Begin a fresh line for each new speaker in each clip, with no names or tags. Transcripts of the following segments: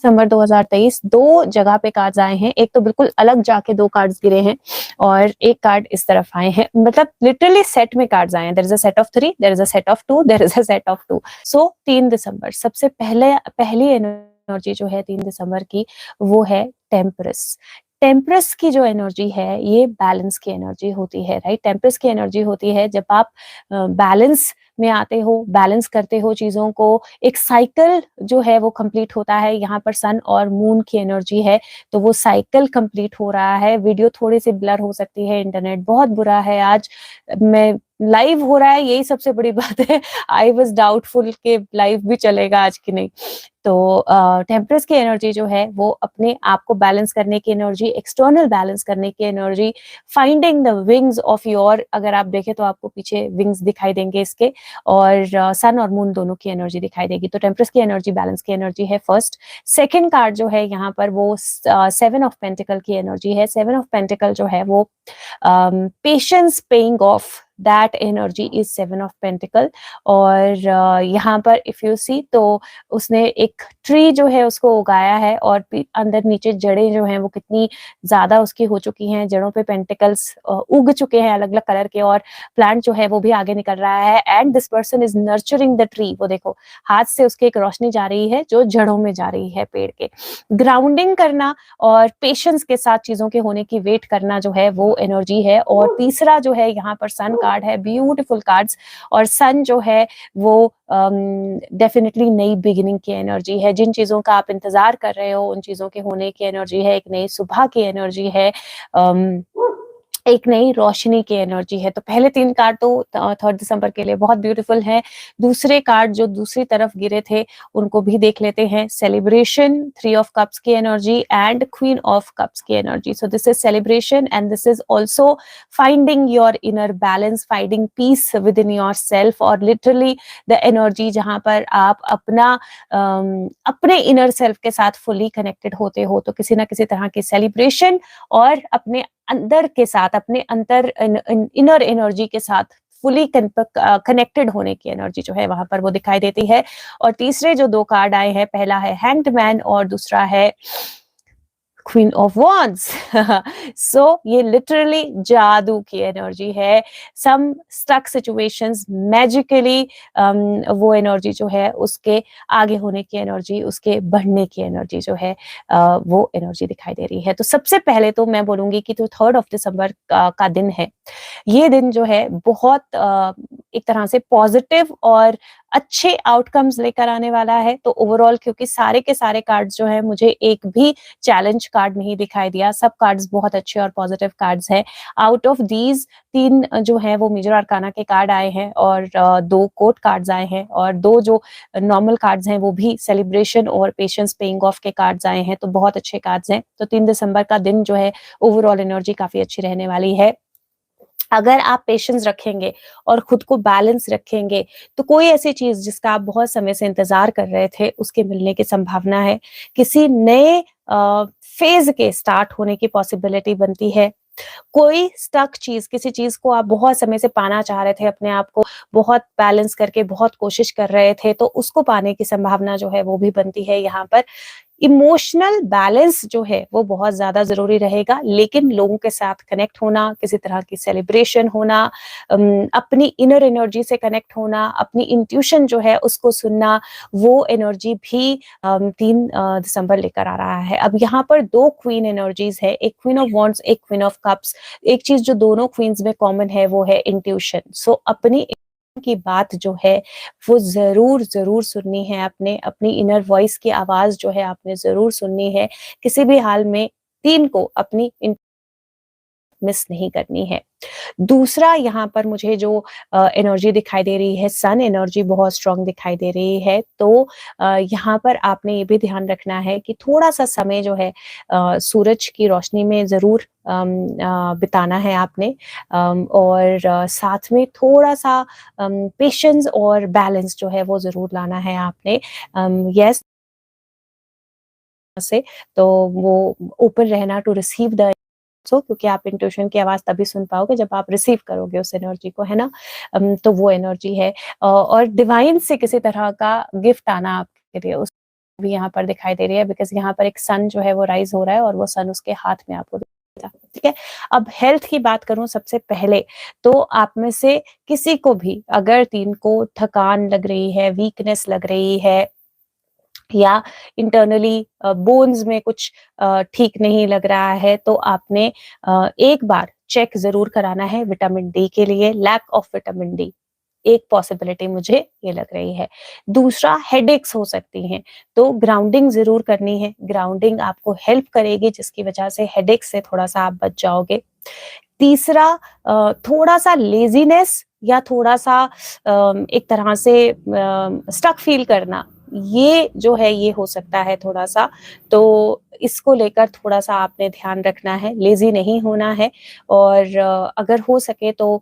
दिसंबर 2023 2 जगह पे कार्ड्स आए हैं। एक तो बिल्कुल अलग जाके 2 कार्ड्स गिरे हैं और एक कार्ड इस तरफ आए हैं। मतलब लिटरली सेट में कार्ड्स आए हैं। There is a set of 3, there is a set of 2, there is a set of 2। So 3 दिसंबर सबसे पहली एनर्जी जो है 3 दिसंबर की, वो है टेम्परस। टेम्परस की जो एनर्जी है ये बैलेंस की एनर्जी होती है, राइट? टेम्परस की एनर्जी होती है जब आप बैलेंस में आते हो, बैलेंस करते हो चीजों को, एक साइकिल जो है वो कंप्लीट होता है। यहाँ पर सन और मून की एनर्जी है, तो वो साइकिल कंप्लीट हो रहा है। वीडियो थोड़ी सी ब्लर हो सकती है, इंटरनेट बहुत बुरा है आज। मैं लाइव हो रहा है, यही सबसे बड़ी बात है। आई वाज डाउटफुल कि लाइव भी चलेगा आज की नहीं। तो टेम्परस की एनर्जी जो है वो अपने आप को बैलेंस करने की एनर्जी, एक्सटर्नल बैलेंस करने की energy, finding the wings of your, अगर आप देखें तो आपको पीछे विंग्स दिखाई देंगे इसके, और सन और मून दोनों की एनर्जी दिखाई देगी। तो टेम्परस की एनर्जी बैलेंस की एनर्जी है फर्स्ट। सेकेंड कार्ड जो है यहाँ पर वो 7 ऑफ पेंटिकल की एनर्जी है। 7 ऑफ पेंटिकल जो है वो patience paying off, that energy is 7 of pentacle. और यहाँ पर इफ यू सी तो उसने एक ट्री जो है उसको उगाया है, और अंदर नीचे जड़ें जो हैं वो कितनी ज्यादा उसकी हो चुकी हैं, जड़ों पे पेंटिकल्स उग चुके हैं अलग अलग कलर के, और प्लांट जो है वो भी आगे निकल रहा है। And this person is nurturing the tree. वो देखो हाथ से उसके एक रोशनी जा रही है जो जड़ों में जा रही है पेड़ के। ग्राउंडिंग करना और पेशेंस के साथ चीजों के होने की वेट करना जो है वो एनर्जी है। और तीसरा जो है यहाँ पर सन कार्ड है, ब्यूटीफुल कार्ड्स। और सन जो है वो डेफिनेटली नई बिगिनिंग की एनर्जी है। जिन चीजों का आप इंतजार कर रहे हो उन चीजों के होने की एनर्जी है, एक नई सुबह की एनर्जी है, एक नई रोशनी की एनर्जी है। तो पहले 3 कार्ड तो 3 दिसंबर के लिए बहुत ब्यूटीफुल है। दूसरे कार्ड जो दूसरी तरफ गिरे थे उनको भी देख लेते हैं। सेलिब्रेशन, 3 ऑफ कप्स की energy and queen of cups की energy. So this is celebration and this is also finding your inner balance, finding peace within yourself, और लिटरली द एनर्जी जहां पर आप अपने इनर सेल्फ के साथ fully connected होते हो। तो किसी ना किसी तरह की सेलिब्रेशन और अपने अंदर के साथ, अपने अंतर इनर एनर्जी के साथ फुली कनेक्टेड होने की एनर्जी जो है वहां पर वो दिखाई देती है। और तीसरे जो 2 कार्ड आए हैं, पहला है हैंग्ड मैन और दूसरा है क्वीन ऑफ वॉन्ड्स। सो ये लिटरली जादू की एनर्जी है। सम स्टक सिचुएशंस मैजिकली वो एनर्जी जो है उसके आगे होने की एनर्जी, उसके बढ़ने की एनर्जी जो है वो एनर्जी दिखाई दे रही है। तो सबसे पहले तो मैं बोलूंगी कि तो 3 दिसंबर का दिन है। ये दिन जो है बहुत एक तरह से पॉजिटिव और अच्छे आउटकम्स लेकर आने वाला है। तो ओवरऑल क्योंकि सारे के सारे कार्ड्स जो है, मुझे एक भी चैलेंज कार्ड नहीं दिखाई दिया, सब कार्ड्स बहुत अच्छे और पॉजिटिव कार्ड्स हैं। आउट ऑफ दीज 3 जो है वो मेजर आर्काना के कार्ड आए हैं, और 2 कोर्ट कार्ड्स आए हैं, और 2 जो नॉर्मल कार्ड्स हैं वो भी सेलिब्रेशन और पेशेंस पेइंग ऑफ के कार्ड्स आए हैं। तो बहुत अच्छे कार्ड्स हैं। तो 3 दिसंबर का दिन जो है ओवरऑल एनर्जी काफी अच्छी रहने वाली है। अगर आप पेशेंस रखेंगे और खुद को बैलेंस रखेंगे तो कोई ऐसी चीज जिसका आप बहुत समय से इंतजार कर रहे थे उसके मिलने की संभावना है। किसी नए फेज के स्टार्ट होने की पॉसिबिलिटी बनती है। कोई स्टक चीज, किसी चीज को आप बहुत समय से पाना चाह रहे थे, अपने आप को बहुत बैलेंस करके बहुत कोशिश कर रहे थे, तो उसको पाने की संभावना जो है वो भी बनती है। यहाँ पर इमोशनल बैलेंस जो है वो बहुत ज्यादा जरूरी रहेगा, लेकिन लोगों के साथ कनेक्ट होना, किसी तरह की सेलिब्रेशन होना, अपनी इनर एनर्जी से कनेक्ट होना, अपनी इंट्यूशन जो है उसको सुनना, वो एनर्जी भी 3 दिसंबर लेकर आ रहा है। अब यहाँ पर 2 क्वीन एनर्जीज है, एक क्वीन ऑफ वॉन्ड्स, एक क्वीन ऑफ कप्स। एक चीज जो दोनों क्वींस में कॉमन है वो है इंट्यूशन। सो अपनी की बात जो है वो जरूर जरूर सुननी है, अपनी इनर वॉइस की आवाज जो है आपने जरूर सुननी है। किसी भी हाल में 3 को अपनी मिस नहीं करनी है। दूसरा यहाँ पर मुझे जो एनर्जी दिखाई दे रही है, सन एनर्जी बहुत स्ट्रांग दिखाई दे रही है। तो यहाँ पर आपने ये भी ध्यान रखना है कि थोड़ा सा समय जो है सूरज की रोशनी में जरूर बिताना है आपने, और साथ में थोड़ा सा पेशेंस और बैलेंस जो है वो जरूर लाना है आपने। यस से तो वो ओपन रहना टू रिसीव द क्योंकि आप इंट्यूशन की आवाज तभी सुन पाओगे जब आप रिसीव करोगे उस एनर्जी को, है ना। तो वो एनर्जी है, और डिवाइन से किसी तरह का गिफ्ट आना आपके लिए, भी यहाँ पर दिखाई दे रही है, बिकॉज यहाँ पर एक सन जो है वो राइज हो रहा है और वो सन उसके हाथ में आपको दिखेगा। ठीक है, अब हेल्थ की बात करूं सबसे पहले, तो आप में से किसी को भी अगर दिन को थकान लग रही है, वीकनेस लग रही है, या इंटरनली बोन्स में कुछ ठीक नहीं लग रहा है, तो आपने एक बार चेक जरूर कराना है विटामिन डी के लिए। लैक ऑफ विटामिन डी एक पॉसिबिलिटी मुझे ये लग रही है। दूसरा, हेडेक्स हो सकती हैं, तो ग्राउंडिंग जरूर करनी है। ग्राउंडिंग आपको हेल्प करेगी, जिसकी वजह से हेडेक्स से थोड़ा सा आप बच जाओगे। तीसरा, थोड़ा सा लेजीनेस या थोड़ा सा एक तरह से स्टक फील करना, ये जो है ये हो सकता है थोड़ा सा, तो इसको लेकर थोड़ा सा आपने ध्यान रखना है, लेजी नहीं होना है। और अगर हो सके तो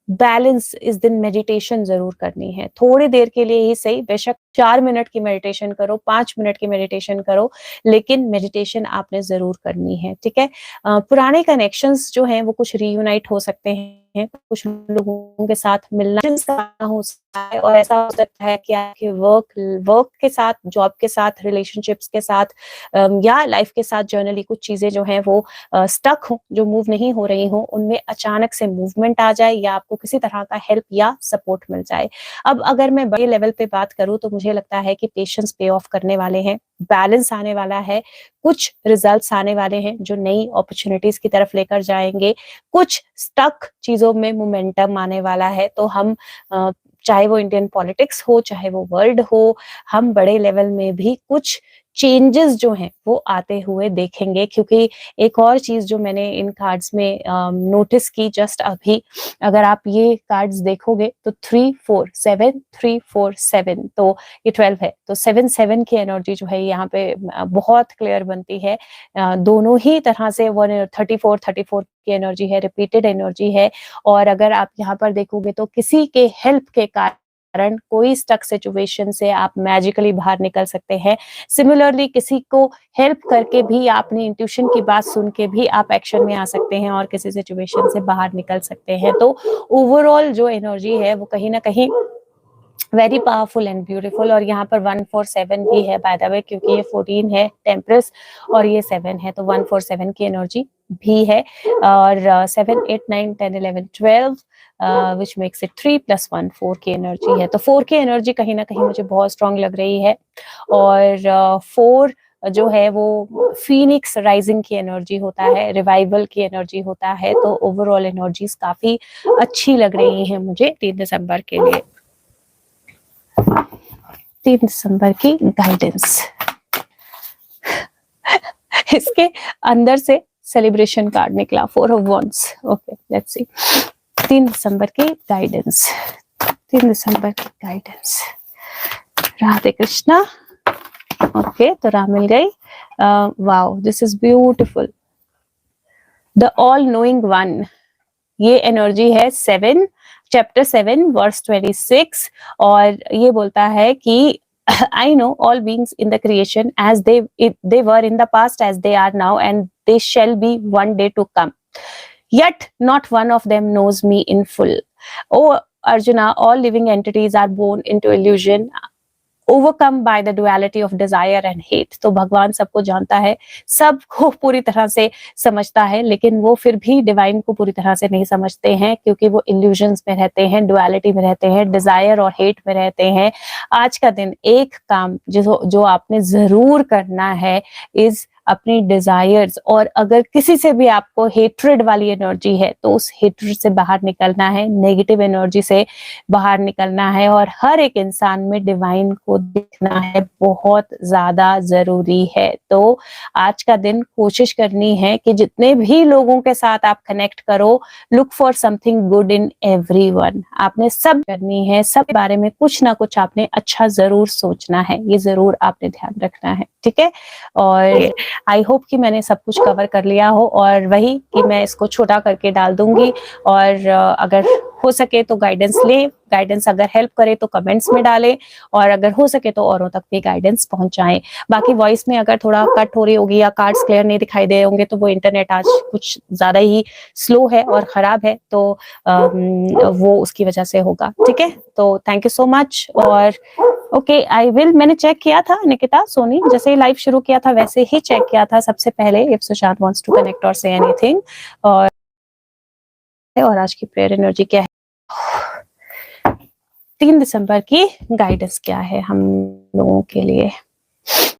बैलेंस इस दिन मेडिटेशन जरूर करनी है, थोड़ी देर के लिए ही सही, बेशक 4 मिनट की मेडिटेशन करो, 5 मिनट की मेडिटेशन करो, लेकिन मेडिटेशन आपने जरूर करनी है। ठीक है, पुराने कनेक्शंस जो हैं वो कुछ रीयूनाइट हो सकते हैं, कुछ लोगों के साथ मिलना हो सकता है, और ऐसा हो सकता है कि आपके वर्क के साथ, जॉब के साथ, रिलेशनशिप्स के साथ, या लाइफ के साथ जनरली कुछ चीजें जो हैं वो स्टक हो, जो मूव नहीं हो रही हो, उनमें अचानक से मूवमेंट आ जाए या आपको किसी तरह का हेल्प या सपोर्ट मिल जाए। अब अगर मैं बड़े लेवल पे बात करूं तो मुझे लगता है कि पेशेंस पे ऑफ करने वाले हैं, बैलेंस आने वाला है, कुछ रिजल्ट्स आने वाले हैं जो नई अपॉर्चुनिटीज की तरफ लेकर जाएंगे, कुछ स्टक चीजों में मोमेंटम आने वाला है। तो हम चाहे वो इंडियन पॉलिटिक्स हो, चाहे वो वर्ल्ड हो, हम बड़े लेवल में भी कुछ चेंजेस जो हैं वो आते हुए देखेंगे। क्योंकि एक और चीज जो मैंने इन कार्ड्स में नोटिस की जस्ट अभी, अगर आप ये कार्ड्स देखोगे तो 3-4-7 3-4-7, तो ये 12 है, तो 7-7 की एनर्जी जो है यहाँ पे बहुत क्लियर बनती है। दोनों ही तरह से 34 की एनर्जी है, रिपीटेड एनर्जी है। और अगर आप यहाँ पर देखोगे तो किसी के हेल्प के कारण कोई स्टक सिचुएशन से आप मैजिकली बाहर निकल सकते हैं। सिमिलरली किसी को हेल्प करके भी, आपने इंट्यूशन की बात सुन के भी आप एक्शन में आ सकते हैं और किसी सिचुएशन से बाहर निकल सकते हैं। तो ओवरऑल जो एनर्जी है वो कहीं ना कहीं वेरी पावरफुल एंड ब्यूटीफुल। और यहाँ पर 1-4-7 भी है बाय द वे, क्योंकि ये 14 है टेम्परस और ये 7 है, तो 1-4-7 की एनर्जी भी है। और 7, 8, 9, 10, 11, 12 विच मेक्स इट 3+1 4 की एनर्जी है। तो 4 की एनर्जी कहीं ना कहीं मुझे बहुत स्ट्रांग लग रही है। और 4 जो है वो फीनिक्स राइजिंग की एनर्जी होता है, रिवाइवल की एनर्जी होता है। तो ओवरऑल एनर्जीज काफी अच्छी लग रही है मुझे 3 दिसंबर के लिए। 3 दिसंबर की गाइडेंस इसके अंदर से सेलिब्रेशन कार्ड निकला, 4 of wands. Okay, let's see 3 दिसंबर की गाइडेंस। 3 दिसंबर की गाइडेंस, राधे कृष्णा। ओके, तो राम मिल गई। Wow, this is beautiful. The all knowing one, ये एनर्जी है 7, चैप्टर 7 वर्स 26, और ये बोलता है कि I know all beings in the creation as they were in the past, as they are now, and they shall be one day to come. Yet not one of them knows me in full. Oh Arjuna, all living entities are born into illusion, overcome by the duality of desire and hate. तो भगवान सबको जानता है, सबको पूरी तरह से समझता है, लेकिन वो फिर भी डिवाइन को पूरी तरह से नहीं समझते हैं, क्योंकि वो इल्यूजन्स में रहते हैं, डुअलिटी में रहते हैं, डिजायर और हेट में रहते हैं। आज का दिन एक काम जो आपने जरूर करना है इज अपनी डिजायर्स, और अगर किसी से भी आपको हेट्रेड वाली एनर्जी है तो उस हेट्रेड से बाहर निकलना है, नेगेटिव एनर्जी से बाहर निकलना है, और हर एक इंसान में डिवाइन को देखना है, बहुत ज्यादा जरूरी है। तो आज का दिन कोशिश करनी है कि जितने भी लोगों के साथ आप कनेक्ट करो, look for something good in everyone. आपने सब करनी है, सब बारे में कुछ ना कुछ आपने अच्छा जरूर सोचना है, ये जरूर आपने ध्यान रखना है। ठीक है, और आई होप कि मैंने सब कुछ कवर कर लिया हो, और वही कि मैं इसको छोटा करके डाल दूंगी, और अगर हो सके तो गाइडेंस ले, गाइडेंस अगर हेल्प करे तो कमेंट्स में डालें, और अगर हो सके तो औरों तक भी गाइडेंस पहुंचाएं। बाकी वॉइस में अगर थोड़ा कट हो रही होगी या कार्ड्स क्लियर नहीं दिखाई दे होंगे तो वो इंटरनेट आज कुछ ज्यादा ही स्लो है और खराब है, तो वो उसकी वजह से होगा। ठीक है, तो थैंक यू सो मच। और ओके आई विल, मैंने चेक किया था निकिता सोनी, जैसे ही लाइव शुरू किया था वैसे ही चेक किया था सबसे पहले, if Sushant wants to connect और से एनीथिंग। और आज की प्रेयर एनर्जी क्या है, 3 दिसंबर की गाइडेंस क्या है हम लोगों के लिए।